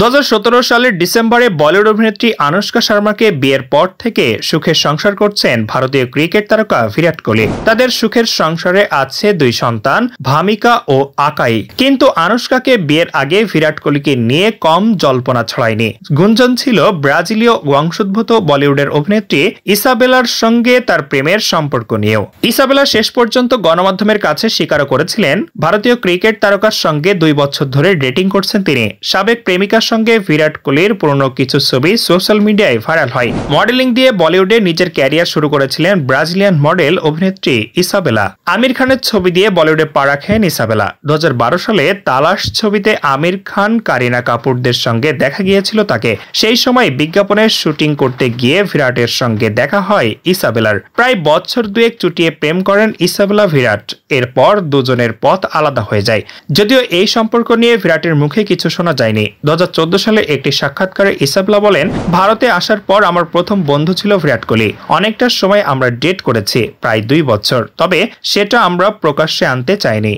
2017 সালের ডিসেম্বরে বলিউড অভিনেত্রী আনুশকা শর্মাকে বিয়ের পর থেকে সুখের সংসার করছেন ভারতীয় ক্রিকেট তারকা বিরাট কোহলি। তাদের সুখের সংসারে আছে 2 সন্তান, ভামিকা ও আকাই। কিন্তু আনুশকাকে বিয়ের আগে বিরাট কোহলিকে নিয়ে কম জল্পনা ছড়ায়নি। গুঞ্জন ছিল ব্রাজিলীয় বংশোদ্ভূত বলিউডের অভিনেত্রী ইসাবেলার সঙ্গে তার প্রেমের সম্পর্ক নিয়েও। ইসাবেলা শেষ পর্যন্ত গণমাধ্যমের কাছে স্বীকার করেছিলেন ভারতীয় ক্রিকেট তারকার সঙ্গে 2 বছর ধরে ডেটিং করছেন তিনি। সাবেক প্রেমিকার সঙ্গে বিরাট কোহলির পুরনো কিছু ছবি সোশ্যাল মিডিয়ায় ভাইরাল হয়। মডেলিং দিয়ে বলিউডে নিজের ক্যারিয়ার শুরু করেছিলেন ব্রাজিলিয়ান মডেল অভিনেত্রী ইসাবেলা। আমির খানের ছবি দিয়ে বলিউডে পা রাখেন ইসাবেলা। 2012 সালে তালাশ ছবিতে আমির খান, কারিনা কাপুরদের সঙ্গে দেখা গিয়েছিল তাকে। সেই সময় বিজ্ঞাপনের শুটিং করতে গিয়ে বিরাটের সঙ্গে দেখা হয় ইসাবেলার। প্রায় বছর 2 চুটিয়ে প্রেম করেন ইসাবেলা বিরাট। এরপর দুজনের পথ আলাদা হয়ে যায়। যদিও এই সম্পর্ক নিয়ে বিরাটের মুখে কিছু শোনা যায়নি। 2014 সালে একটি সাক্ষাৎকারে ইসাবেলা বলেন, ভারতে আসার পর আমার প্রথম বন্ধু ছিল বিরাট কোহলি। অনেকটা সময় আমরা ডেট করেছি, প্রায় 2 বছর। তবে সেটা আমরা প্রকাশ্যে আনতে চাইনি।